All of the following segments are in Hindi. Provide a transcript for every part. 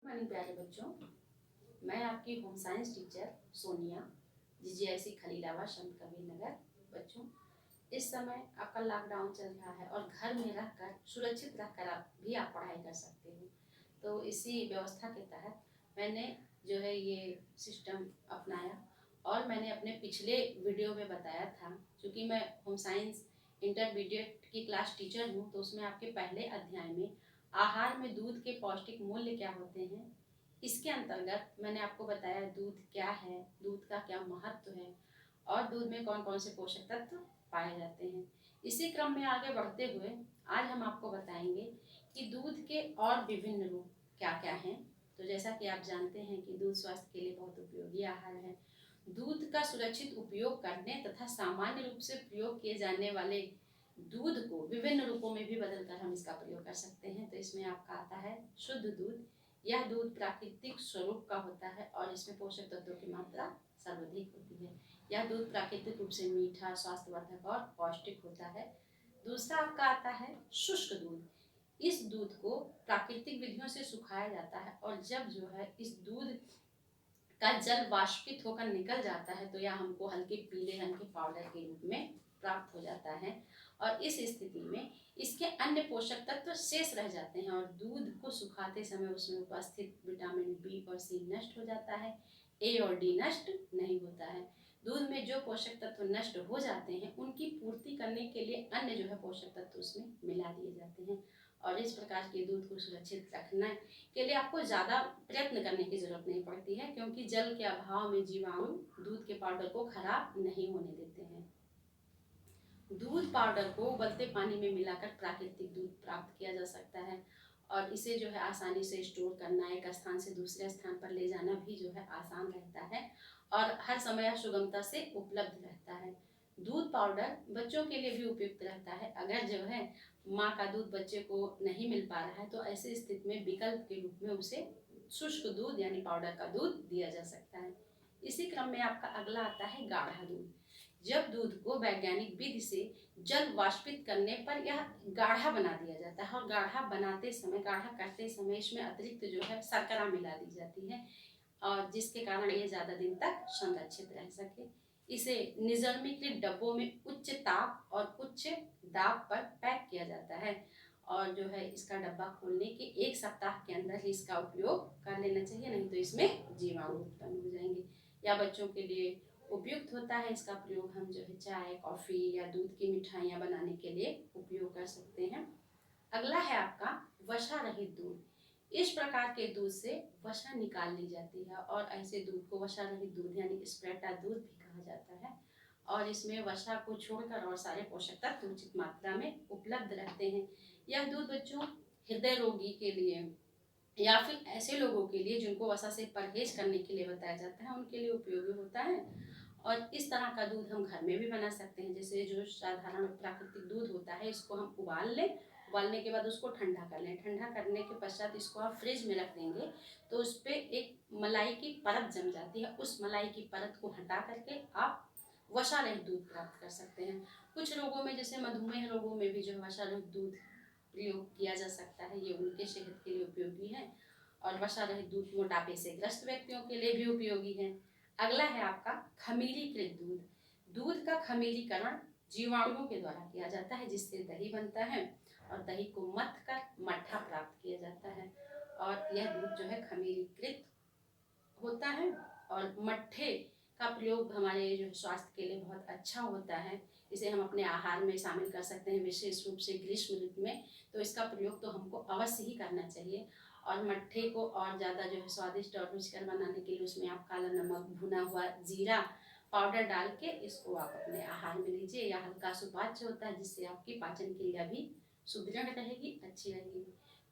मॉर्निंग प्यारे बच्चों, मैं आपकी home science teacher Sonia GGIC Khalilabad संत कबीर नगर। बच्चों, इस समय आपका लॉकडाउन चल रहा है और घर में रहकर सुरक्षित रहकर आप पढ़ाई कर सकते हो। तो इसी व्यवस्था के तहत मैंने जो है ये सिस्टम अपनाया और मैंने अपने पिछले वीडियो में बताया था, क्योंकि मैं होम साइंस इंटरमीडिएट की क्लास टीचर हूँ, तो उसमें आपके पहले अध्याय में आहार में दूध के पौष्टिक मूल्य क्या होते हैं, इसके अंतर्गत मैंने आपको बताया दूध क्या है, दूध का क्या महत्व है और दूध में कौन कौन से पोषक तत्व पाए जाते हैं। इसी क्रम में आगे बढ़ते हुए आज हम आपको बताएंगे कि दूध के और विभिन्न रूप क्या क्या हैं। तो जैसा कि आप जानते हैं कि दूध स्वास्थ्य के लिए बहुत उपयोगी आहार है। दूध का सुरक्षित उपयोग करने तथा सामान्य रूप से प्रयोग किए जाने वाले दूध को विभिन्न रूपों में भी बदलकर हम इसका प्रयोग कर सकते हैं। तो इसमें आपका आता है शुद्ध दूध। यह दूध प्राकृतिक स्वरूप का होता है और इसमें पोषक तत्वों की मात्रा सर्वाधिक होती है। यह दूध प्राकृतिक रूप से मीठा, स्वास्थ्यवर्धक और पौष्टिक होता है। दूसरा आपका आता है शुष्क दूध। इस दूध को प्राकृतिक विधियों से सुखाया जाता है और जब जो है इस दूध का जल वाष्पित होकर निकल जाता है तो यह हमको हल्के पीले रंग के पाउडर के रूप में प्राप्त हो जाता है और इस स्थिति में इसके अन्य पोषक तत्व शेष रह जाते हैं और दूध को सुखाते समय उसमें उपस्थित विटामिन बी और सी नष्ट हो जाता है, ए और डी नष्ट नहीं होता है। दूध में जो पोषक तत्व नष्ट हो जाते हैं उनकी पूर्ति करने के लिए अन्य जो है पोषक तत्व उसमें मिला दिए जाते हैं और इस प्रकार के दूध को सुरक्षित रखने के लिए आपको ज़्यादा प्रयत्न करने की जरूरत नहीं पड़ती है, क्योंकि जल के अभाव में जीवाणु दूध के पाउडर को खराब नहीं होने देते हैं। दूध पाउडर को उबलते पानी में मिलाकर प्राकृतिक दूध प्राप्त किया जा सकता है और इसे जो है आसानी से स्टोर करना, एक स्थान से दूसरे स्थान पर ले जाना भी जो है आसान रहता है और हर समय सुगमता से उपलब्ध रहता है। दूध पाउडर बच्चों के लिए भी उपयुक्त रहता है। अगर जो है माँ का दूध बच्चे को नहीं मिल पा रहा है तो ऐसी स्थिति में विकल्प के रूप में उसे शुष्क दूध यानी पाउडर का दूध दिया जा सकता है। इसी क्रम में आपका अगला आता है गाढ़ा दूध। जब दूध को वैज्ञानिक विधि से जल वाष्पित करने पर यह गाढ़ा बना दिया जाता है और गाढ़ा करते समय इसमें अतिरिक्त जो है शर्करा मिला दी जाती है और जिसके कारण ये ज़्यादा दिन तक संरक्षित रह सके। इसे निर्जमीकृत डब्बों में उच्च ताप और उच्च दाब पर पैक किया जाता है और जो है इसका डब्बा खोलने के 1 सप्ताह के अंदर ही इसका उपयोग कर लेना चाहिए, नहीं तो इसमें जीवाणु उत्पन्न हो जाएंगे। या बच्चों के लिए उपयुक्त होता है। इसका प्रयोग हम जो है चाय, कॉफ़ी या दूध की मिठाइयाँ बनाने के लिए उपयोग कर सकते हैं। अगला है आपका वसा रहित दूध। इस प्रकार के दूध से वसा निकाल ली जाती है और ऐसे दूध को वसा रहित दूध यानी स्प्रेटा दूध भी कहा जाता है और इसमें वसा को छोड़कर और सारे पोषक तत्व उचित मात्रा में उपलब्ध रहते हैं। यह दूध बच्चों हृदय रोगी के लिए या फिर ऐसे लोगों के लिए जिनको वसा से परहेज करने के लिए बताया जाता है, उनके लिए उपयोगी होता है। और इस तरह का दूध हम घर में भी बना सकते हैं। जैसे जो साधारण प्राकृतिक दूध होता है इसको हम उबाल लें, उबालने के बाद उसको ठंडा कर लें। ठंडा करने के पश्चात इसको आप फ्रिज में रख देंगे तो उस पर एक मलाई की परत जम जाती है। उस मलाई की परत को हटा करके आप वसा रहित दूध प्राप्त कर सकते हैं। कुछ रोगों में जैसे मधुमेह रोगों में भी जो है वसा रहित दूध प्रयोग किया जा सकता है, ये उनके सेहत के लिए उपयोगी है। और वसा रहित दूध मोटापे से ग्रस्त व्यक्तियों के लिए भी उपयोगी है। अगला है आपका खमीरीकृत दूध। दूध का खमीरीकरण जीवाणुओं के द्वारा किया जाता है जिससे दही बनता है और दही को मथ कर मट्ठा प्राप्त किया जाता है और यह दूध जो है खमीरीकृत होता है और मट्ठे का प्रयोग हमारे जो स्वास्थ्य के लिए बहुत अच्छा होता है। इसे हम अपने आहार में शामिल कर सकते हैं, विशेष रूप से ग्रीष्म ऋतु में, तो इसका प्रयोग तो हमको अवश्य ही करना चाहिए। और मट्ठे को और ज़्यादा जो है स्वादिष्ट और रुचिकर बनाने के लिए उसमें आप काला नमक, भुना हुआ जीरा पाउडर डाल के इसको आप अपने आहार में लीजिए। यह हल्का सुपाच्य होता है जिससे आपकी पाचन क्रिया भी सुदृढ़ रहेगी, अच्छी रहेगी।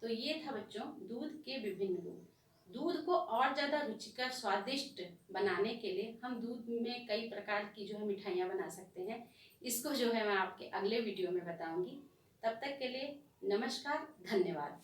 तो ये था बच्चों दूध के विभिन्न रूप। दूध को और ज़्यादा रुचिकर स्वादिष्ट बनाने के लिए हम दूध में कई प्रकार की जो है मिठाइयाँ बना सकते हैं। इसको जो है मैं आपके अगले वीडियो में बताऊंगी। तब तक के लिए नमस्कार, धन्यवाद।